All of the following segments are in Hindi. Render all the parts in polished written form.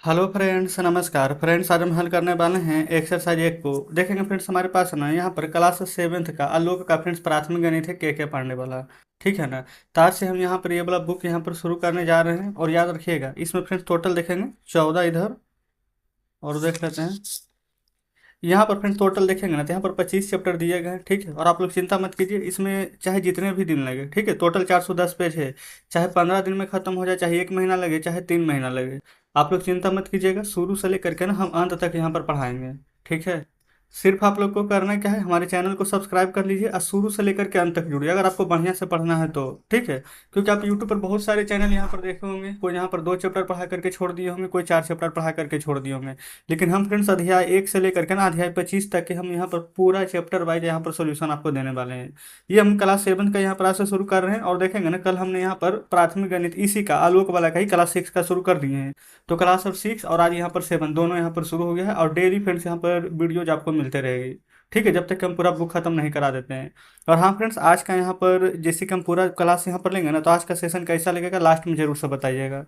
हेलो फ्रेंड्स, नमस्कार फ्रेंड्स। आज हम हल करने वाले हैं एक्सरसाइज 1 को। देखेंगे फ्रेंड्स, हमारे पास ना यहाँ पर क्लास 7th का आलोक का फ्रेंड्स प्राथमिक गणित है के पढ़ने वाला। ठीक है ना। तो आज से हम यहाँ पर ये वाला बुक यहाँ पर शुरू करने जा रहे हैं। और याद रखिएगा, इसमें फ्रेंड्स टोटल देखेंगे 14 इधर। और देख लेते हैं यहाँ पर फ्रेंड्स टोटल देखेंगे ना, तो यहाँ पर 25 चैप्टर दिए गए हैं। ठीक है। और आप लोग चिंता मत कीजिए, इसमें चाहे जितने भी दिन लगे, ठीक है, टोटल 410 पेज है। चाहे 15 दिन में खत्म हो जाए, चाहे 1 महीना लगे, चाहे 3 महीना लगे, आप लोग चिंता मत कीजिएगा। शुरू से लेकर के ना हम अंत तक यहाँ पर पढ़ाएंगे। ठीक है। सिर्फ आप लोग को करना क्या है, हमारे चैनल को सब्सक्राइब कर लीजिए और शुरू से लेकर के अंत तक जुड़िए, अगर आपको बढ़िया से पढ़ना है तो। ठीक है। क्योंकि आप यूट्यूब पर बहुत सारे चैनल यहाँ पर देखे होंगे, कोई यहाँ पर 2 चैप्टर पढ़ा करके छोड़ दिए होंगे, कोई 4 चैप्टर पढ़ा करके छोड़ दिए होंगे। लेकिन हम फ्रेंड्स अध्याय 1 से लेकर के ना अध्याय 25 तक के हम यहाँ पर पूरा चैप्टर वाइज यहाँ पर सोल्यूशन आपको देने वाले हैं। ये हम क्लास 7 का यहाँ पर आज से शुरू कर रहे हैं। और देखेंगे ना, कल हमने यहाँ पर प्राथमिक गणित इसी का आलोक वाला का ही क्लास 6 का शुरू कर दिए हैं। तो क्लास और 6 और आज यहाँ पर 7 दोनों यहाँ पर शुरू हो गया है। और डेली फ्रेंड्स यहाँ पर वीडियोज आपको मिलते रहेगी। ठीक है, जब तक कि हम पूरा बुक खत्म नहीं करा देते हैं। और हाँ फ्रेंड्स, आज का यहाँ पर जैसे कि हम पूरा क्लास यहाँ पर लेंगे ना, तो आज का सेशन कैसा लगेगा लास्ट में जरूर से बताइएगा।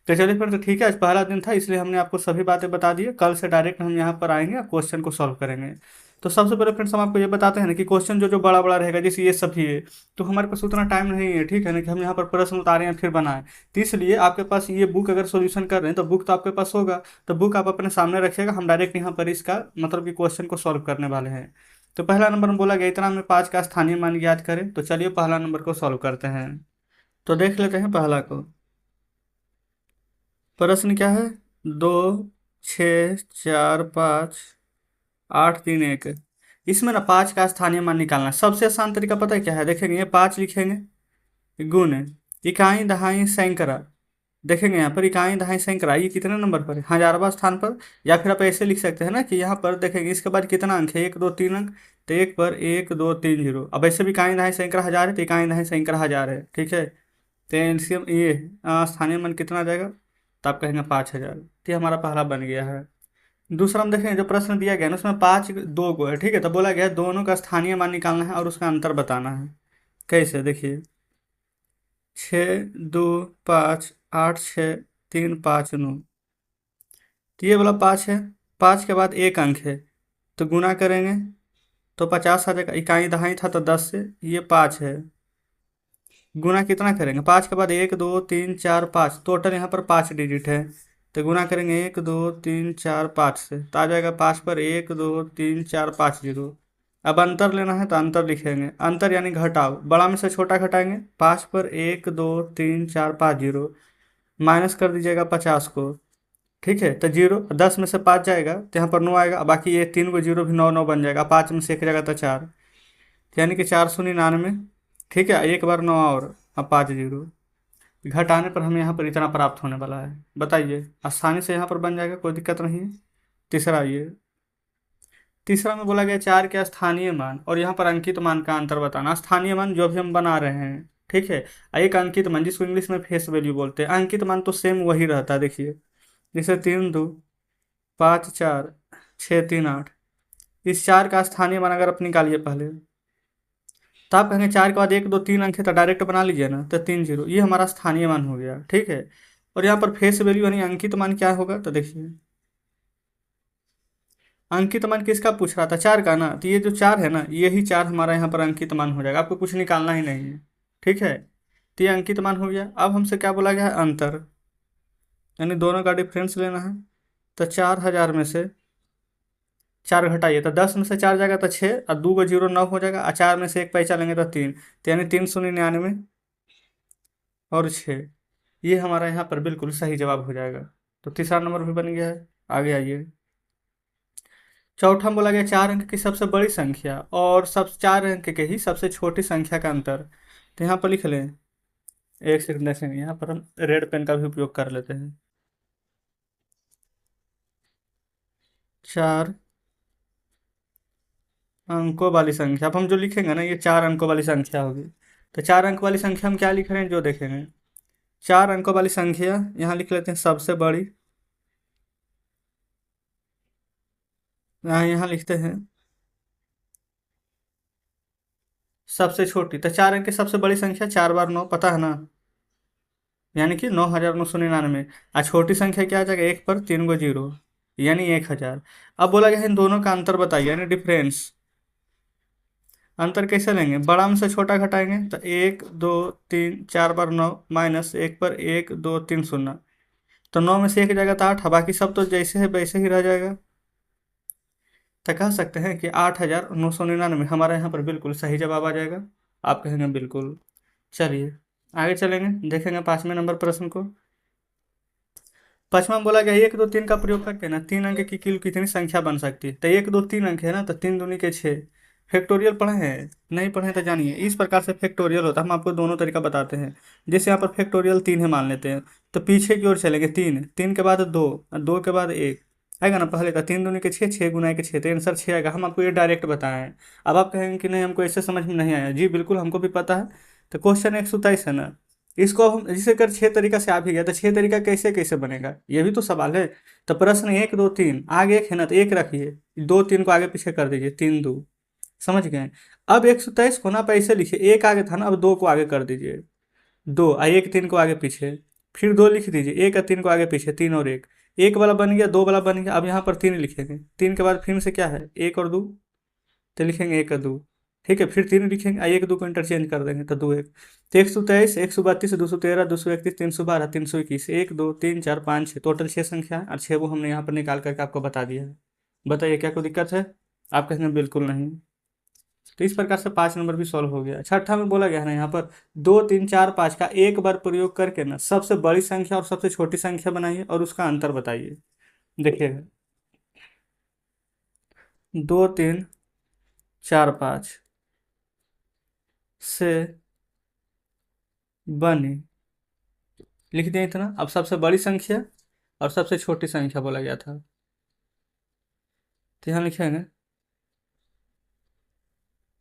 तो चलिए फिर, तो ठीक है, आज पहला दिन था इसलिए हमने आपको सभी बातें बता दी है। कल से डायरेक्ट हम यहाँ पर आएंगे और क्वेश्चन को सॉल्व करेंगे। तो सबसे पहले फ्रेंड्स हम आपको ये बताते हैं ना कि क्वेश्चन जो जो बड़ा बड़ा रहेगा, जैसे ये सभी है, तो हमारे पास उतना टाइम नहीं है, ठीक है ना, कि हम यहाँ पर प्रश्न उतारें या फिर बनाएं। तो इसलिए आपके पास ये बुक अगर सोल्यूशन कर रहे हैं तो बुक तो आपके पास होगा। तो बुक आप अपने सामने रखिएगा, हम डायरेक्ट यहाँ पर इसका मतलब कि क्वेश्चन को सॉल्व करने वाले हैं। तो पहला नंबर में बोला गया इतना में 5 का स्थानीय मान ज्ञात करें। तो चलिए पहला नंबर को सॉल्व करते हैं। तो देख लेते हैं पहला को। प्रश्न क्या है? 2, 6, 4, 5, 8, 3, 1। इसमें ना 5 का स्थानीय मान निकालना है। सबसे आसान तरीका पता है क्या है? देखेंगे, ये 5 लिखेंगे, गुण इकाई दहाई सैकड़ा। देखेंगे यहाँ पर इकाई दहाई सैकड़ा, ये कितने नंबर पर है? 1000वां स्थान पर। या फिर आप ऐसे लिख सकते हैं ना कि यहाँ पर देखेंगे इसके बाद कितना अंक है, 1 2 3 अंक। तो एक पर 1 2 3 0। अब ऐसे भी इकाई दहाई सैकड़ा 1000 है, तो इकाई दहाई सैकड़ा 1000 है। ठीक है। तो एलसीएम ये स्थानीय मान कितना आ जाएगा? तो आप कहेंगे 5000। तो ये हमारा पहला बन गया है। दूसरा हम देखें, जो प्रश्न दिया गया है ना, उसमें 5 दो गो है। ठीक है। तो बोला गया है दोनों का स्थानीय मान निकालना है और उसका अंतर बताना है। कैसे? देखिए, 6 2 5 8 6 3 5 9। तो ये वाला 5 है। 5 के बाद एक अंक है, तो गुना करेंगे तो 50 आ जाएगा। इकाई दहाई था तो 10 से, ये 5 है। गुना कितना करेंगे? 5 के बाद 1 2 3 4 5, टोटल यहाँ पर 5 डिजिट है। तो गुना करेंगे 1 2 3 4 5 से, तो आ जाएगा 5 पर 1 2 3 4 5 0। अब अंतर लेना है तो अंतर लिखेंगे, अंतर यानी घटाव, बड़ा में से छोटा घटाएंगे। 5 पर 1 2 3 4 5 0, माइनस कर दीजिएगा 50 को। ठीक है। तो 0 10 में से 5 जाएगा तो यहाँ पर 9 आएगा, बाकी ये 3 को 0 भी 9 9 बन जाएगा। 5 में से एक जाएगा तो 4, यानी कि 499। ठीक है। एक बार 9 और अब 5 0, घटाने पर हमें यहाँ पर इतना प्राप्त होने वाला है। बताइए, आसानी से यहाँ पर बन जाएगा, कोई दिक्कत नहीं है। तीसरा ये, तीसरा में बोला गया 4 के स्थानीय मान और यहाँ पर अंकित मान का अंतर बताना। स्थानीय मान जो भी हम बना रहे हैं, ठीक है, एक अंकित मान जिसको इंग्लिश में फेस वैल्यू बोलते हैं। अंकित मान तो सेम वही रहता है। देखिए, जैसे 3 2 5 4 6 3 8, इस 4 का स्थानीय मान अगर आप निकालिए पहले, तो आप कहेंगे 4 के बाद 1 2 3 अंक है तो डायरेक्ट बना लीजिए ना, तो 3 0, ये हमारा स्थानीय मान हो गया। ठीक है। और यहाँ पर फेस वैल्यू यानी अंकित मान क्या होगा? तो देखिए, अंकित मान किसका पूछ रहा था? 4 का ना। तो ये जो 4 है ना, यही 4 हमारा यहाँ पर अंकित मान हो जाएगा, आपको कुछ निकालना ही नहीं है। ठीक है। तो ये अंकित मान हो गया। अब हमसे क्या बोला गया है? अंतर, यानी दोनों का डिफरेंस लेना है। तो 4000 में से 4 घटाइए तो 10 में से 4 जाएगा तो 6, और 2 को 0 9 हो जाएगा, और 4 में से एक पैसा लेंगे तो 3, तो यानी 399 और 6। ये हमारा यहाँ पर बिल्कुल सही जवाब हो जाएगा। तो तीसरा नंबर भी बन गया है। आगे आइए, चौथा में बोला गया 4 अंक की सबसे बड़ी संख्या और सब 4 अंक के ही सबसे छोटी संख्या का अंतर। तो यहाँ पर लिख लें, एक सेकंड देखेंगे, यहाँ पर हम रेड पेन का भी उपयोग कर लेते हैं। 4 अंकों वाली संख्या, अब हम जो लिखेंगे ना, ये 4 अंकों वाली संख्या होगी। तो 4 अंक वाली संख्या हम क्या लिख रहे हैं, जो देखेंगे, 4 अंकों वाली संख्या यहाँ लिख लेते हैं सबसे बड़ी। यहाँ लिखते हैं सबसे छोटी। तो 4 अंक की सबसे बड़ी संख्या 4 बार 9, पता है ना? यानी कि 9,999। और छोटी संख्या क्या आ जाएगा, एक पर तीन गो जीरो, यानी 1,000। अब बोला गया है इन दोनों का अंतर बताइए, यानी डिफरेंस। अंतर कैसे लेंगे, बड़ा में से छोटा घटाएंगे, तो एक दो तीन, चार बार नौ, माइनस एक पर एक दो तीन शून्य, तो नौ में से एक जाएगा तो आठ, बाकी सब तो जैसे है वैसे ही रह जाएगा। तो कह सकते हैं कि 8,999 हमारा यहाँ पर बिल्कुल सही जवाब आ जाएगा। आप कहेंगे बिल्कुल। चलिए आगे चलेंगे, देखेंगे 5वें नंबर प्रश्न को। पांचवा में बोला गया एक दो तीन का प्रयोग करके ना तीन अंक की कुल कितनी संख्या बन सकती है। तो एक दो तीन अंक है ना, तो तीन दूनी के छः। फैक्टोरियल पढ़े हैं, नहीं पढ़े तो जानिए इस प्रकार से फैक्टोरियल होता है। हम आपको दोनों तरीका बताते हैं। जैसे यहाँ पर फैक्टोरियल तीन है मान लेते हैं, तो पीछे की ओर चलेंगे, तीन, तीन के बाद दो, दो के बाद एक आएगा ना, पहले का तीन दूनी के छः, छः गुना के छः, तो आंसर छः आएगा। हम आपको ये डायरेक्ट बताए हैं। अब आप कहेंगे कि नहीं हमको ऐसे समझ में नहीं आया, जी बिल्कुल हमको भी पता है। तो क्वेश्चन 127 है ना, इसको अब हम जिसे कर छह तरीका से आ भी गया, तो छह तरीका कैसे कैसे बनेगा, ये भी तो सवाल है। तो प्रश्न एक दो तीन, आगे एक है ना तो एक रखिए, दो तीन को आगे पीछे कर दीजिए, तीन दो, समझ गए। अब 123 को ना आप ऐसे लिखिए, एक आगे था ना, अब दो को आगे कर दीजिए, दो, और एक तीन को आगे पीछे, फिर दो लिख दीजिए, एक और तीन को आगे पीछे, तीन और एक वाला बन गया, दो वाला बन गया। अब यहाँ पर तीन लिखेंगे, तीन के बाद फिर से क्या है, एक और दो, तो लिखेंगे एक और दो। ठीक है, फिर तीन लिखेंगे, एक दो को इंटरचेंज कर देंगे, तो दो एक, तो 123, 132, 213, 231, 312, 321, एक दो तीन चार पाँच छः, टोटल छः संख्या है, और छः वो हमने यहाँ पर निकाल करके आपको बता दिया है। बताइए क्या कोई दिक्कत है। आप कहेंगे बिल्कुल नहीं। तो इस प्रकार से 5 नंबर भी सॉल्व हो गया। छठा में बोला गया है ना यहाँ पर, दो तीन चार पाँच का एक बार प्रयोग करके ना सबसे बड़ी संख्या और सबसे छोटी संख्या बनाइए और उसका अंतर बताइए। देखिएगा, दो तीन चार पाँच से बनी, लिख दिया इतना। अब सबसे बड़ी संख्या और सबसे छोटी संख्या बोला गया था, तो यहाँ लिखेंगे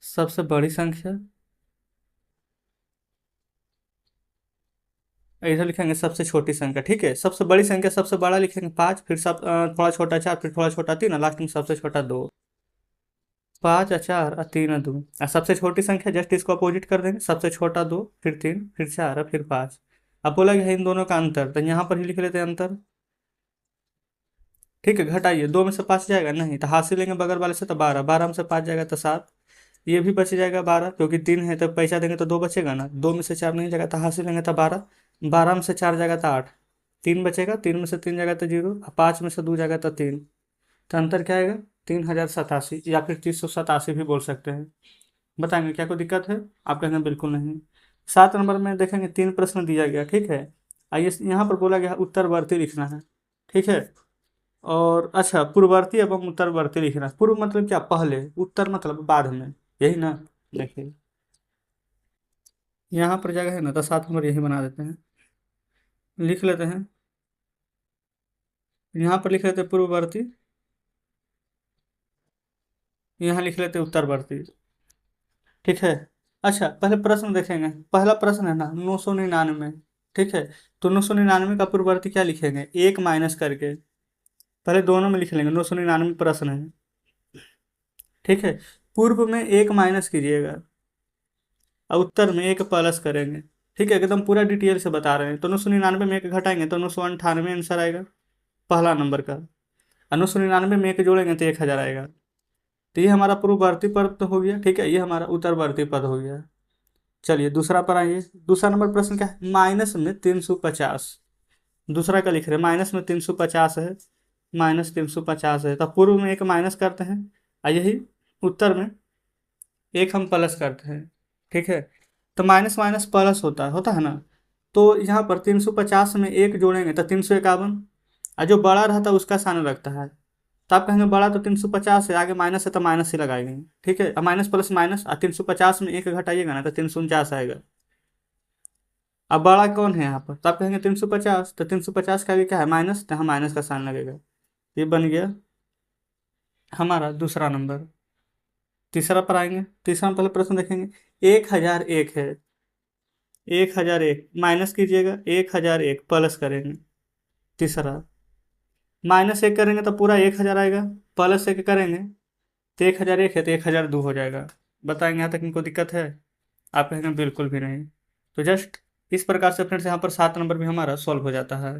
सबसे बड़ी संख्या, इधर लिखेंगे सबसे छोटी संख्या। ठीक है, सबसे बड़ी संख्या सबसे बड़ा लिखेंगे पाँच, फिर सब थोड़ा छोटा चार, फिर थोड़ा छोटा तीन, और लास्ट में सबसे छोटा दो। पाँच और चार और तीन और दो, और सबसे छोटी संख्या जस्ट इसको अपोजिट कर देंगे, सबसे छोटा दो, फिर तीन, फिर चार और फिर पाँच। अब बोला गया है इन दोनों का अंतर, तो यहाँ पर ही लिख लेते हैं अंतर। ठीक है, घटाइए, दो में से पाँच जाएगा नहीं, तो हाथ से लेंगे बगल वाले से, तो बारह, बारह में से पाँच जाएगा तो सात, ये भी बच जाएगा बारह, क्योंकि तीन है तो पैसा देंगे तो दो बचेगा ना, दो में से चार नहीं जाएगा तो हासिल लेंगे तो बारह, बारह में से चार जाएगा तो आठ, तीन बचेगा, तीन में से तीन जाएगा तो जीरो, पाँच में से दो जाएगा तो तीन, तो अंतर क्या आएगा, 3,087, या फिर 387 भी बोल सकते हैं। बताएंगे क्या कोई दिक्कत है। आप कहेंगे बिल्कुल नहीं। 7 नंबर में देखेंगे तीन प्रश्न दिया गया, ठीक है। आइए यहाँ पर बोला गया उत्तरवर्ती लिखना है, ठीक है। और अच्छा, पूर्ववर्ती एवं उत्तरवर्ती लिखना है। पूर्व मतलब क्या, पहले, उत्तर मतलब बाद में, यही ना। देखिए यहाँ पर जगह है ना, तो 7 नंबर यही बना देते हैं, लिख लेते हैं। यहाँ पर लिख लेते हैं पूर्ववर्ती, यहाँ लिख लेते हैं उत्तरवर्ती। ठीक है। अच्छा, पहले प्रश्न देखेंगे। पहला प्रश्न है ना 999, ठीक है। तो 999 का पूर्ववर्ती क्या लिखेंगे, एक माइनस करके, पहले दोनों में लिख लेंगे। 999 प्रश्न है, ठीक है। पूर्व में एक माइनस कीजिएगा और उत्तर में एक प्लस करेंगे। ठीक है, एकदम पूरा डिटेल से बता रहे हैं। तो 999 में एक घटाएंगे तो 998 आंसर आएगा, पहला नंबर का। और 999 में एक जोड़ेंगे तो 1,000 आएगा। तो ये हमारा पूर्ववर्ती पद तो हो गया, ठीक है। ये हमारा उत्तरवर्ती पद हो गया। चलिए दूसरा पर आइए। दूसरा नंबर प्रश्न क्या है, माइनस में 350। दूसरा का लिख रहे हैं, माइनस में 350 है, माइनस 350 है, तो पूर्व में एक माइनस करते हैं और यही उत्तर में एक हम प्लस करते हैं, ठीक है। तो माइनस माइनस प्लस होता है ना। तो यहाँ पर 350 में एक जोड़ेंगे तो 351, और जो बड़ा रहता है उसका साइन रखता है। तो आप कहेंगे बड़ा तो 350 है, आगे माइनस है तो माइनस ही लगाएंगे, ठीक है। अब माइनस प्लस माइनस, और 350 में एक घटाइएगा ना तो 349 आएगा। अब बड़ा कौन है यहाँ पर, तो आप कहेंगे 350, तो 350 का आगे क्या है, माइनस, तो यहाँ माइनस का साइन लगेगा। ये बन गया हमारा दूसरा नंबर। तीसरा पर आएंगे। तीसरा में पहले प्रश्न देखेंगे, 1,001 है, 1,001 माइनस कीजिएगा, 1,001 प्लस करेंगे। तीसरा, माइनस एक करेंगे तो पूरा 1,000 आएगा, प्लस एक करेंगे तो 1,001 है तो 1,002 हो जाएगा। बताएंगे यहाँ तक इनको दिक्कत है। आप कहेंगे बिल्कुल भी नहीं। तो जस्ट इस प्रकार से फ्रेंड्स यहाँ पर 7 नंबर भी हमारा सॉल्व हो जाता है।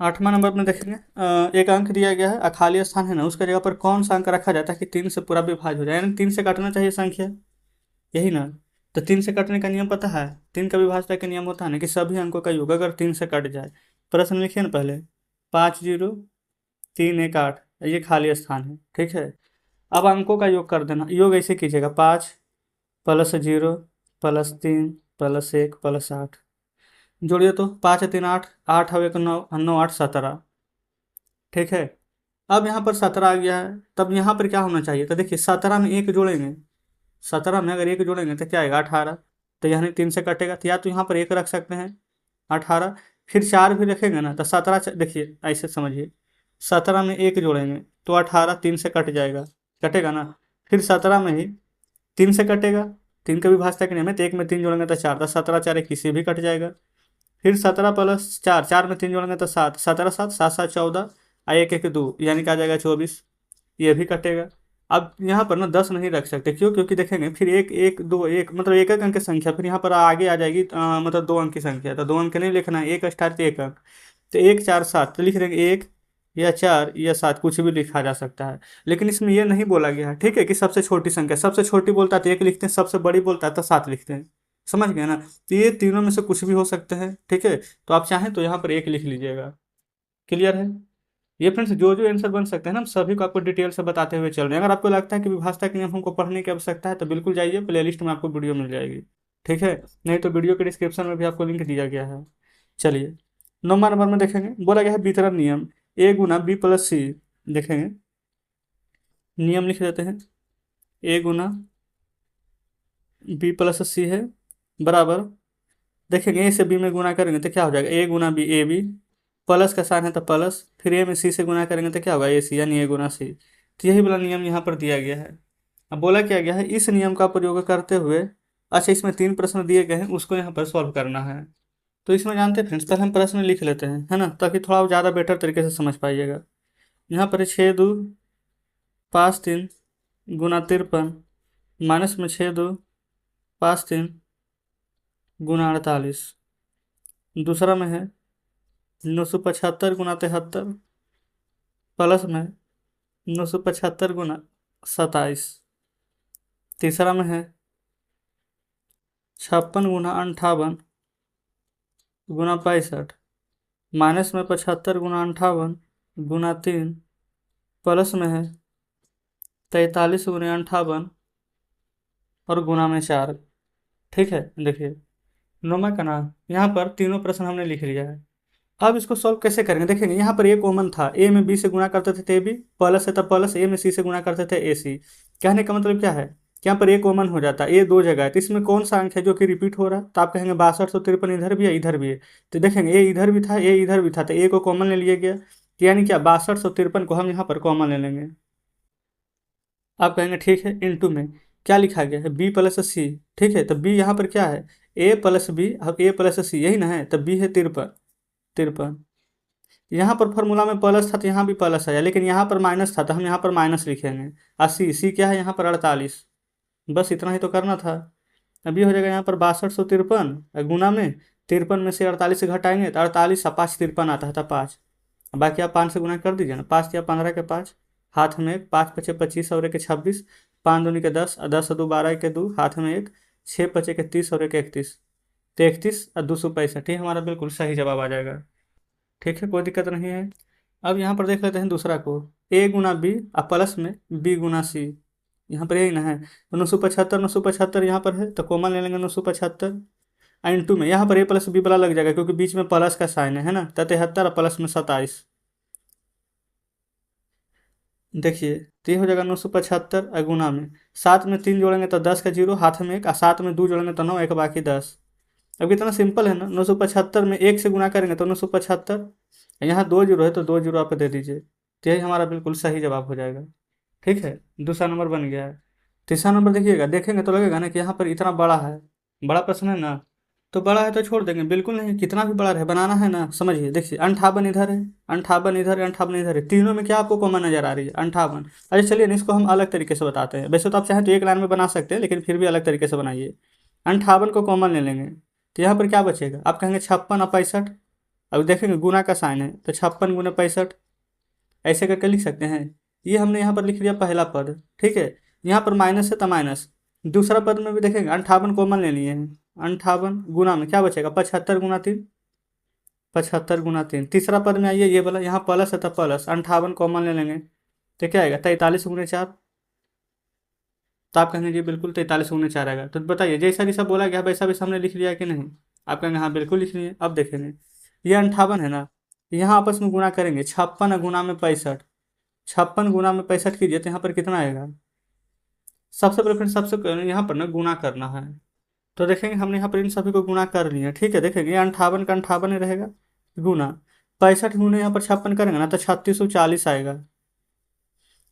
8वां नंबर में देखेंगे, एक अंक दिया गया है, खाली स्थान है ना, उसका जगह पर कौन सा अंक रखा जाता है कि 3 से पूरा विभाज्य हो जाए, यानी 3 से काटना चाहिए संख्या, यही ना। तो 3 से कटने का नियम पता है, 3 का विभाज्यता का नियम होता है ना कि सभी अंकों का योग अगर 3 से कट जाए। प्रश्न लिखिए ना पहले, 5 0 3 1 8, ये खाली स्थान है, ठीक है। अब अंकों का योग कर देना, योग ऐसे कीजिएगा, 5 + 0 +3 +1 +8, जोड़िए तो 5 3 8, 8 9 9 8 17, ठीक है। अब यहाँ पर 17 आ गया है, तब यहाँ पर क्या होना चाहिए, तो देखिए 17 में एक जोड़ेंगे, 17 में अगर एक जोड़ेंगे तो क्या आएगा, 18। तो यानी 3 से कटेगा, तो या तो यहाँ पर एक रख सकते हैं, 18, फिर 4 भी रखेंगे ना तो 17, देखिए ऐसे समझिए, 17 में एक जोड़ेंगे तो 18, 3 से कट जाएगा, कटेगा ना। फिर 17 में ही 3 से कटेगा, 3 का भी भाजता कि नहीं में, तो 1 में 3 जोड़ेंगे तो 4, तो 17 4 किसी भी कट जाएगा। फिर 17 + 4, 4 में 3 जोड़ेंगे तो 7, 17 7 7 7 14, 1 1 2, यानी कि आ जाएगा 24, ये भी कटेगा। अब यहाँ पर ना 10 नहीं रख सकते, क्यों, क्योंकि देखेंगे फिर 1 1 2 1, मतलब एक एक अंक की संख्या, फिर यहाँ पर आगे आ जाएगी, मतलब 2 अंक की संख्या, तो 2 अंक नहीं लिखना है, एक स्टार से 1 अंक, तो 1 4 7, तो लिख देंगे 1 या 4 या 7, कुछ भी लिखा जा सकता है। लेकिन इसमें ये नहीं बोला गया है, ठीक है, कि सबसे छोटी संख्या, सबसे छोटी बोलता है तो 1 लिखते हैं, सबसे बड़ी बोलता है तो 7 लिखते हैं, समझ गए ना। तो ये तीनों में से कुछ भी हो सकते हैं, ठीक है। तो आप चाहें तो यहाँ पर 1 लिख लीजिएगा, क्लियर है। ये फ्रेंड्स जो जो आंसर बन सकते हैं ना, हम सभी को आपको डिटेल से बताते हुए चल रहे हैं। अगर आपको लगता है कि विभाजता के नियम हमको पढ़ने की आवश्यकता है तो बिल्कुल जाइए, प्लेलिस्ट में आपको वीडियो मिल जाएगी, ठीक है। नहीं तो वीडियो के डिस्क्रिप्शन में भी आपको लिंक दिया गया है। चलिए 9वां नंबर में देखेंगे, बोला गया है वितरण नियम, A × B + C, देखेंगे नियम लिख देते हैं, A × B + C है, बराबर, देखेंगे ए से बी में गुना करेंगे तो क्या हो जाएगा, A × B AB, प्लस का साइन है तो प्लस, फिर ए में सी से गुना करेंगे तो क्या होगा, AC, यानी A × C। तो यही वाला नियम यहाँ पर दिया गया है। अब बोला क्या गया है, इस नियम का प्रयोग करते हुए, अच्छा इसमें 3 प्रश्न दिए गए हैं, उसको यहाँ पर सॉल्व करना है। तो इसमें जानते हैं फ्रेंड्स, पहले हम प्रश्न लिख लेते हैं, है ना, ताकि थोड़ा ज़्यादा बेटर तरीके से समझ पाइएगा। यहाँ पर 6 2 5 3 गुना 53, माइनस में 6 2 5 3 गुना 48, दूसरा में है 975 गुना 73, प्लस में 975 गुना 27, तीसरा में है 56 गुना 58 गुना 65, माइनस में 75 गुना 58 गुना 3, प्लस में है 43 गुना 58 और गुना में 4, ठीक है। देखिए नोमा का नाम, यहाँ पर तीनों प्रश्न हमने लिख लिया है। अब इसको सॉल्व कैसे करेंगे, देखेंगे यहाँ पर ए कॉमन था, ए में बी से गुणा करते थे तो ए बी, प्लस है तब प्लस, ए में सी से गुणा करते थे ए सी। कहने का मतलब क्या है कि यहाँ पर ए कॉमन हो जाता है, ए 2 जगह है, तो इसमें कौन सा अंक है जो कि रिपीट हो रहा है, तो आप कहेंगे 6253 इधर भी है इधर भी है। तो देखेंगे ए इधर भी था, ए इधर भी था, तो ए को कॉमन ले लिया गया, तो यानी क्या 6253 को हम यहाँ पर कॉमन ले लेंगे। आप कहेंगे ठीक है, इनटू में क्या लिखा गया है, B + C, ठीक है। तो बी यहाँ पर क्या है, A + B, अब A + C यही ना है, तो बी है 53 53। यहाँ पर फॉर्मूला में प्लस था तो यहाँ भी प्लस आया, लेकिन यहाँ पर माइनस था तो हम यहाँ पर माइनस लिखेंगे। और सी क्या है यहाँ पर 48, बस इतना ही तो करना था। अभी हो जाएगा यहाँ पर 6253 गुना में 53 में से 48 से घटाएंगे तो 48 और 5 53 आता है, था 5, बाकी आप 5 से गुना कर दीजिए ना, 5 या 15 के 5, हाथ में 1, 5 × 5 = 25 और 1 = 26, 5 दूनी के 10 और 10 और 2 12 के 2, हाथ में 1, 6 × 5 = 30 और 1 = 31, तो 31 और 265, ठीक, हमारा बिल्कुल सही जवाब आ जाएगा, ठीक है, कोई दिक्कत नहीं है। अब यहाँ पर देख लेते हैं दूसरा को, A × B और प्लस में B × C, यहाँ पर यही ना है, तो 975 975 यहाँ पर है तो कॉमन ले लेंगे 975, इंटू में यहाँ पर A + B वाला लग जाएगा क्योंकि बीच में प्लस का साइन है ना, तो 73 और प्लस में 27, देखिए तो ये हो जाएगा 975 और गुना में 7 में 3 जोड़ेंगे तो 10 का 0, हाथ में 1, और 7 में 2 जोड़ेंगे तो 9, एक बाकी 10। अब कितना सिंपल है ना, 975 में 1 से गुना करेंगे तो 975, यहाँ 2 जीरो है तो 2 जीरो आप दे दीजिए, तो यही हमारा बिल्कुल सही जवाब हो जाएगा, ठीक है। दूसरा नंबर बन गया है। तीसरा नंबर देखिएगा, देखेंगे तो लगेगा ना कि यहाँ पर इतना बड़ा है, बड़ा प्रश्न है ना, तो बड़ा है तो छोड़ देंगे, बिल्कुल नहीं, कितना भी बड़ा रहे बनाना है ना, समझिए। देखिए 58 इधर है, 58 इधर है, 58 इधर है, तीनों में क्या आपको कॉमन नजर आ रही है, 58। अच्छा चलिए ना, इसको हम अलग तरीके से बताते हैं, वैसे तो आप चाहें तो एक लाइन में बना सकते हैं, लेकिन फिर भी अलग तरीके से बनाइए। 58 को कॉमन ले लेंगे तो यहाँ पर क्या बचेगा, आप कहेंगे 56 और 65। अब देखेंगे गुना का साइन है तो 56 गुना 65, ऐसे करके लिख सकते हैं। ये हमने यहाँ पर लिख लिया पहला पद, ठीक है। यहाँ पर माइनस है तो माइनस। दूसरा पद में भी देखेंगे 58 कॉमन ले लिए हैं, 58 गुना में क्या बचेगा 75 गुना 3, 75 गुना 3। तीसरा पद में आइए ये वाला, यहाँ प्लस है तो प्लस 58 कॉमन ले लेंगे तो क्या आएगा 43 गुने 4। तो आप कहेंगे जी बिल्कुल 43 गुने 4 आएगा। तो बताइए जैसा जैसा बोला गया वैसा वैसा हमने लिख लिया कि नहीं। आप कहेंगे हाँ बिल्कुल लिख लिए। अब देखेंगे ये 58 है ना, यहाँ आपस में गुना करेंगे 56 गुना में 65, 56 गुना में 65 कीजिए तो यहाँ पर कितना आएगा। सबसे प्रेफरेंस सबसे यहाँ पर ना गुना करना है। तो देखेंगे हमने यहाँ पर इन सभी को गुना कर लिया, ठीक है। देखेंगे 58 का 58 ही रहेगा गुना 65 गुने यहाँ पर 56 करेंगे ना तो 3640 आएगा,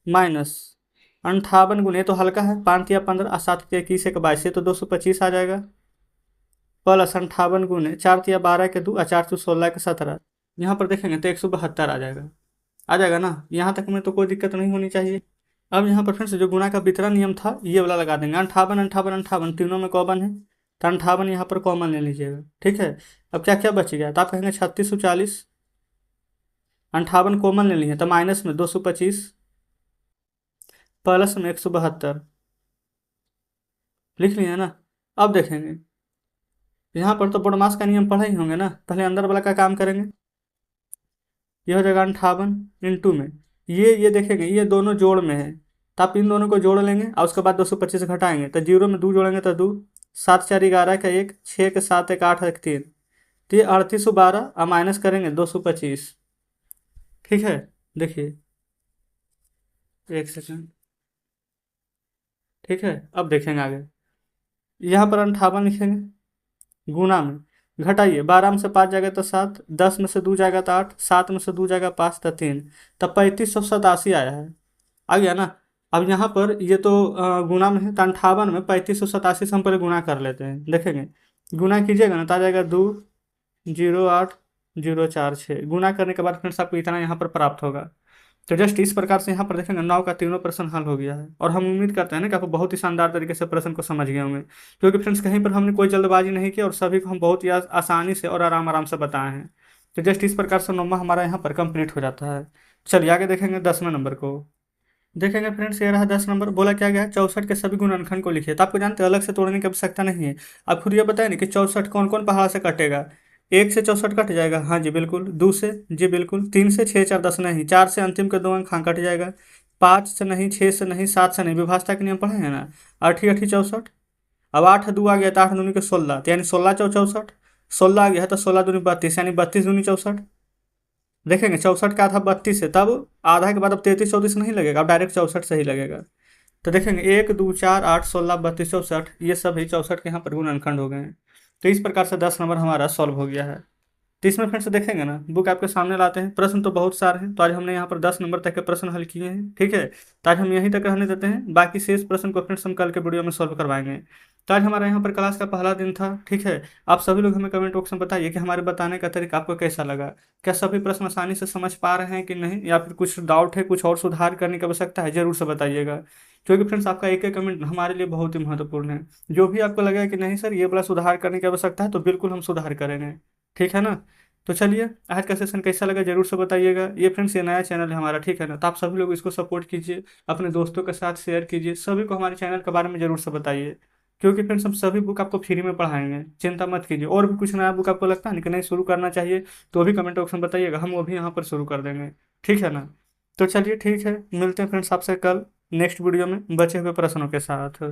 माइनस 58 गुने तो हल्का है 5 या 15 और 7 या 21 एक 22 तो 225 आ जाएगा, प्लस 58 गुने 4 या 12 के 2 और 4 16 के 17। यहाँ पर देखेंगे तो 172 आ जाएगा, आ जाएगा ना। यहाँ तक में तो कोई दिक्कत नहीं होनी चाहिए। अब यहाँ पर फ्रेंड्स जो गुना का वितरण नियम था ये वाला लगा देंगे, 58 58 58 तीनों में कॉमन है तो 58 यहाँ पर कॉमन ले लीजिएगा, ठीक है। अब क्या क्या बच गया तो आप कहेंगे 3640, 58 कॉमन ले लिए तो माइनस में 225, प्लस में 172 लिख लिए ना। अब देखेंगे यहाँ पर तो बोडमास का नियम पढ़े ही होंगे ना, पहले अंदर वाला का काम करेंगे। ये हो जाएगा 58 इंटू में ये देखेंगे ये दोनों जोड़ में है तो आप इन दोनों को जोड़ लेंगे और उसके बाद 225 घटाएंगे तो जीरो में 2 जोड़ेंगे तो 2, 7 4 11 का 1, 6 के 7 1 8 1 3, तो ये 3812 और माइनस करेंगे 225, ठीक है। देखिए एक सेकेंड, ठीक है। अब देखेंगे आगे यहाँ पर 58 लिखेंगे गुना में, घटाइए 12 में से 5 जाएगा तो 7, 10 में से 2 जाएगा तो 8, 7 में से 2 जाएगा 5 तो 3, तब 3587 आया है, आ गया ना। अब यहाँ पर ये तो गुना में है तो 58 में 3587 से हम पहले गुना कर लेते हैं। देखेंगे गुना कीजिएगा ना तो आ जाएगा 20804 6, गुना करने के बाद फ्रेंड्स आपको इतना यहाँ पर प्राप्त होगा। तो जस्ट इस प्रकार से यहाँ पर देखेंगे 9 का तीनों प्रश्न हल हो गया है और हम उम्मीद करते हैं ना कि आप बहुत ही शानदार तरीके से प्रश्न को समझ गए होंगे, क्योंकि फ्रेंड्स कहीं पर हमने कोई जल्दबाजी नहीं की और सभी को हम बहुत ही आसानी से और आराम आराम से बताए हैं। तो जस्ट इस प्रकार से 9वां हमारा यहाँ पर कंप्लीट हो जाता है। चलिए आगे देखेंगे 10वें नंबर को। देखेंगे फ्रेंड्स ये रहा 10 नंबर, बोला क्या गया है 64 के सभी गुणनखंड को लिखिए। तो आपको जानते हैं अलग से तोड़ने की आवश्यकता नहीं है। आप खुद ये बताएं ना कि 64 कौन कौन पहाड़ से कटेगा। 1 से 64 कट जाएगा, हाँ जी बिल्कुल। 2 से, जी बिल्कुल। 3 से 6 4 10 नहीं, 4 से अंतिम के 2 अंक हाँ कट जाएगा। 5 से नहीं, 6 से नहीं, 7 से नहीं, विभाजता के नियम पढ़े हैं ना। 8 8 64। अब 8 2 आ गया तो 8 दूनी के 16, तो यानी 16 चौ 64। 16 आ गया है तो 16 दूनी 32, यानी 32 दूनी 64। देखेंगे 64 का आधा 32 है, तब आधा के बाद अब 33 34 नहीं लगेगा, अब डायरेक्ट 64 से ही लगेगा। तो देखेंगे 1 2 4 8 16 32 64, ये सभी 64 के यहाँ पर गुणनखंड हो गए हैं। तो इस प्रकार से 10 नंबर हमारा सॉल्व हो गया है। तो इसमें फ्रेंड्स देखेंगे ना, बुक आपके सामने लाते हैं, प्रश्न तो बहुत सारे हैं। तो आज हमने यहाँ पर 10 नंबर तक के प्रश्न हल किए हैं, ठीक है। तो आज हम यहीं तक रहने देते हैं, बाकी शेष प्रश्न को फ्रेंड्स हम कल के वीडियो में सॉल्व करवाएंगे। तो आज हमारा यहाँ पर क्लास का पहला दिन था, ठीक है। आप सभी लोग हमें कमेंट बॉक्स में बताइए कि हमारे बताने का तरीका आपको कैसा लगा। क्या सभी प्रश्न आसानी से समझ पा रहे हैं कि नहीं, या फिर कुछ डाउट है, कुछ और सुधार करने की आवश्यकता है, जरूर से बताइएगा। क्योंकि फ्रेंड्स आपका एक एक कमेंट हमारे लिए बहुत ही महत्वपूर्ण है। जो भी आपको लगे कि नहीं सर ये वाला सुधार करने की आवश्यकता है, तो बिल्कुल हम सुधार करेंगे, ठीक है ना। तो चलिए आज का सेशन कैसा लगा जरूर से बताइएगा। ये फ्रेंड्स ये नया चैनल है हमारा, ठीक है ना। तो आप सभी लोग इसको सपोर्ट कीजिए, अपने दोस्तों के साथ शेयर कीजिए, सभी को हमारे चैनल के बारे में जरूर से बताइए। क्योंकि फ्रेंड्स हम सभी बुक आपको फ्री में पढ़ाएंगे, चिंता मत कीजिए। और भी कुछ नया बुक आपको लगता है ना कि नहीं शुरू करना चाहिए, तो भी कमेंट बॉक्स में बताइएगा, हम वो भी यहाँ पर शुरू कर देंगे, ठीक है ना। तो चलिए ठीक है, मिलते हैं फ्रेंड्स आपसे कल नेक्स्ट वीडियो में बचे हुए प्रश्नों के साथ।